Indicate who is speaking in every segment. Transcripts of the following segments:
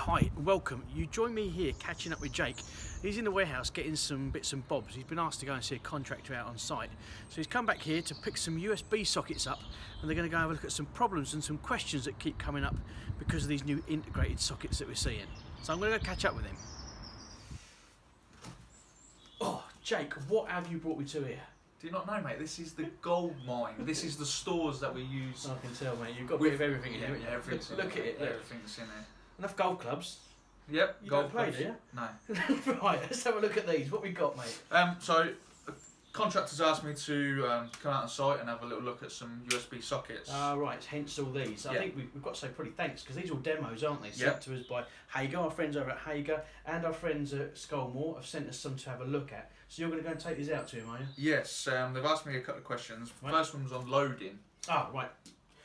Speaker 1: Hi, welcome. You join me here catching up with Jake. He's in the warehouse getting some bits and bobs. He's been asked to go and see a contractor out on site. So he's come back here to pick some USB sockets up, and they're going to go have a look at some problems and some questions that keep coming up because of these new integrated sockets that we're seeing. So I'm going to go catch up with him. Oh, Jake, what have you brought me to here?
Speaker 2: Do you not know, mate? This is the gold mine. This is the stores that we use.
Speaker 1: I can tell, mate. You've got a bit of everything in here, haven't you?
Speaker 2: Everything's
Speaker 1: Look at it. Look.
Speaker 2: Everything's in there.
Speaker 1: Enough golf clubs.
Speaker 2: Yep.
Speaker 1: You
Speaker 2: golf
Speaker 1: don't play,
Speaker 2: clubs.
Speaker 1: do you?
Speaker 2: No.
Speaker 1: Right, let's have a look at these. What we got, mate?
Speaker 2: So the contractors asked me to come out on site and have a little look at some USB sockets.
Speaker 1: Right, hence all these. I think we've got to say pretty thanks because these are all demos, aren't they? Sent to us by Hager, our friends over at Hager, and our friends at Skullmore have sent us some to have a look at. So you're going to go and take these out to him, are you?
Speaker 2: Yes, they've asked me a couple of questions.
Speaker 1: Right.
Speaker 2: First one was on loading.
Speaker 1: Oh, right.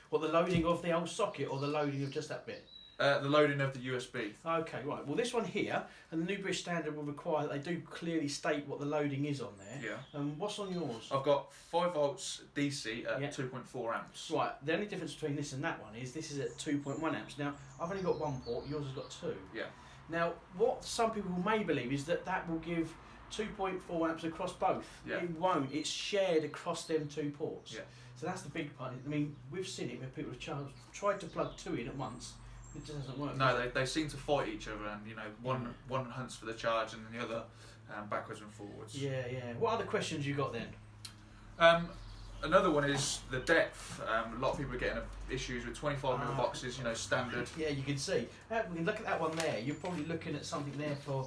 Speaker 1: What, the loading of the old socket or the loading of just that bit?
Speaker 2: The loading of the USB.
Speaker 1: Okay, right. Well, this one here, and the new British standard will require that they do clearly state what the loading is on there.
Speaker 2: Yeah.
Speaker 1: What's on yours?
Speaker 2: I've got 5 volts DC at 2.4 amps.
Speaker 1: Right. The only difference between this and that one is this is at 2.1 amps. Now, I've only got one port. Yours has got two.
Speaker 2: Yeah.
Speaker 1: Now, what some people may believe is that that will give 2.4 amps across both.
Speaker 2: Yeah.
Speaker 1: It won't. It's shared across them two ports.
Speaker 2: Yeah.
Speaker 1: So that's the big part. I mean, we've seen it where people have tried to plug two in at once. It just doesn't work.
Speaker 2: No, they seem to fight each other, and one hunts for the charge, and the other backwards and forwards.
Speaker 1: Yeah. What other questions you got then?
Speaker 2: Another one is the depth. A lot of people are getting issues with 25mm boxes, standard.
Speaker 1: Yeah, you can see. We can look at that one there. You're probably looking at something there for,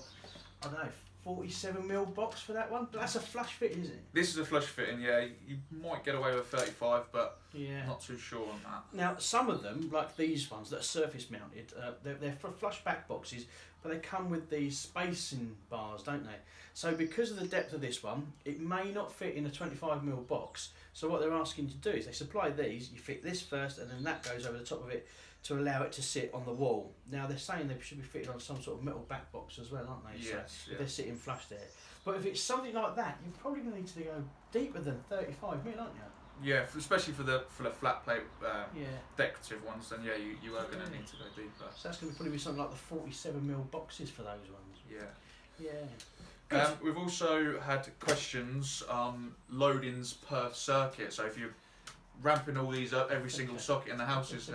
Speaker 1: I don't know, 47mm box for that one. But that's a flush fit, isn't it?
Speaker 2: This is a flush fitting, yeah. You might get away with 35, but not too sure on that.
Speaker 1: Now, some of them, like these ones that are surface mounted, they're for flush back boxes, but they come with these spacing bars, don't they? So because of the depth of this one, it may not fit in a 25mm box. So what they're asking you to do is they supply these, you fit this first, and then that goes over the top of it to allow it to sit on the wall. Now they're saying they should be fitted on some sort of metal back box as well, aren't they?
Speaker 2: Yes.
Speaker 1: So if they're sitting flush there. But if it's something like that, you're probably going to need to go deeper than 35mm, aren't you?
Speaker 2: Yeah, especially for the flat plate decorative ones, then you are going to need to go deeper.
Speaker 1: So that's going to probably be something like the 47mm boxes for those ones.
Speaker 2: Yeah.
Speaker 1: Good.
Speaker 2: We've also had questions on loadings per circuit. So if you're ramping all these up, every single socket in the house is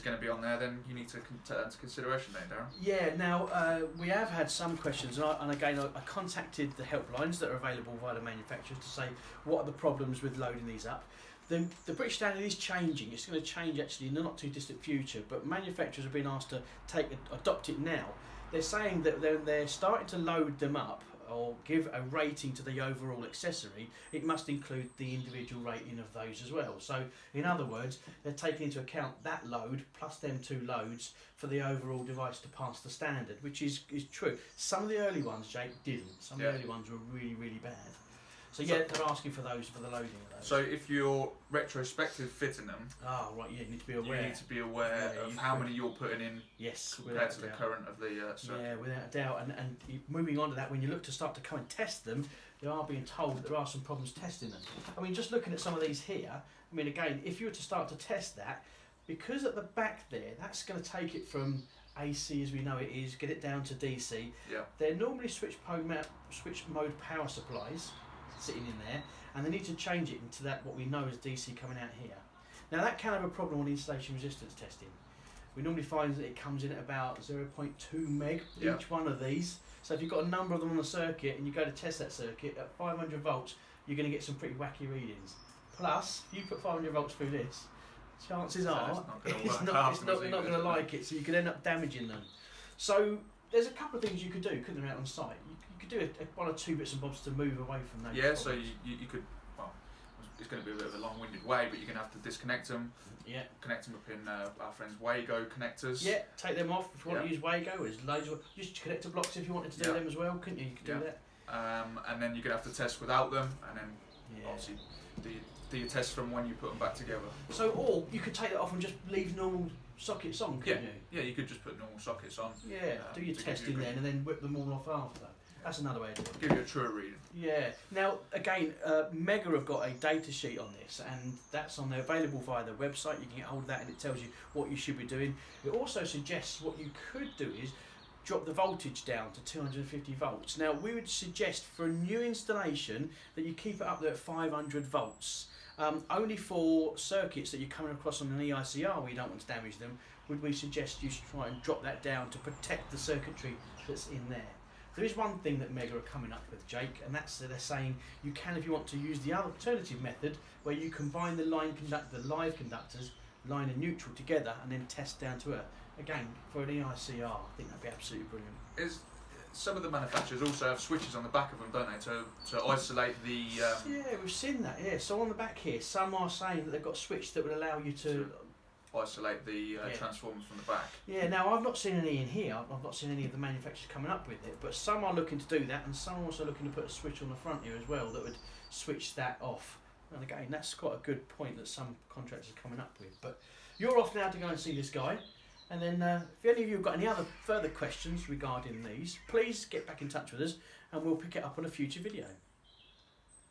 Speaker 2: going to be on there, then you need to take that into consideration, then, Darren.
Speaker 1: Yeah, now we have had some questions, and again I contacted the helplines that are available via the manufacturers to say what are the problems with loading these up. The British standard is changing. It's going to change actually in the not too distant future, but manufacturers have been asked to adopt it now. They're saying that they're starting to load them up or give a rating to the overall accessory. It must include the individual rating of those as well. So in other words, they're taking into account that load plus them two loads for the overall device to pass the standard, which is true. Some of the early ones, Jake, didn't. Some of the early ones were really, really bad. So they're asking for those for the loading of those.
Speaker 2: So if you're retrospective fitting them,
Speaker 1: you need to be aware.
Speaker 2: You need to be aware of how many you're putting in compared to the current of the circuit.
Speaker 1: Yeah, without a doubt. And moving on to that, when you look to start to come and test them, you are being told that there are some problems testing them. I mean, just looking at some of these here, I mean, again, if you were to start to test that, because at the back there, that's going to take it from AC as we know it is, get it down to DC.
Speaker 2: Yeah.
Speaker 1: They're normally switch mode power supplies sitting in there, and they need to change it into that what we know as DC coming out here. Now that can have a problem on installation resistance testing. We normally find that it comes in at about 0.2 meg each one of these. So if you've got a number of them on the circuit and you go to test that circuit at 500 volts, you're going to get some pretty wacky readings. Plus, if you put 500 volts through this, chances are it's not going to like it, so you could end up damaging them. So there's a couple of things you could do, couldn't there, out on site? You could do one or two bits and bobs to move away from those.
Speaker 2: Yeah, so you could, well, it's going to be a bit of a long-winded way, but you're going to have to disconnect them. Yeah. Connect them up in our friends' Wago connectors.
Speaker 1: Yeah, take them off if you want to use Wago. There's loads of just connector blocks if you wanted to do them as well, couldn't you? You could do that.
Speaker 2: And then you're going to have to test without them, and then obviously do your test from when you put them back together.
Speaker 1: So, or you could take that off and just leave normal sockets on, couldn't you?
Speaker 2: Yeah, you could just put normal sockets on.
Speaker 1: Yeah, do your testing then and then whip them all off after. That's another way of doing it.
Speaker 2: Give you a truer reading.
Speaker 1: Yeah. Now, again, Mega have got a data sheet on this, and that's on there, available via their website. You can get hold of that, and it tells you what you should be doing. It also suggests what you could do is drop the voltage down to 250 volts. Now, we would suggest for a new installation that you keep it up there at 500 volts. Only for circuits that you're coming across on an EICR where you don't want to damage them, would we suggest you try and drop that down to protect the circuitry that's in there. There is one thing that Mega are coming up with, Jake, and that's that they're saying you can, if you want to, use the alternative method where you combine the live conductors, line and neutral together, and then test down to earth. Again, for an EICR, I think that'd be absolutely brilliant.
Speaker 2: Some of the manufacturers also have switches on the back of them, don't they, to isolate the...
Speaker 1: Yeah, we've seen that, yeah. So on the back here, some are saying that they've got a switch that would allow you to
Speaker 2: isolate the transformer from the back.
Speaker 1: Yeah, now I've not seen any in here. I've not seen any of the manufacturers coming up with it, but some are looking to do that, and some are also looking to put a switch on the front here as well that would switch that off. And again, that's quite a good point that some contractors are coming up with. But you're off now to go and see this guy. And then if any of you have got any other further questions regarding these, please get back in touch with us and we'll pick it up on a future video.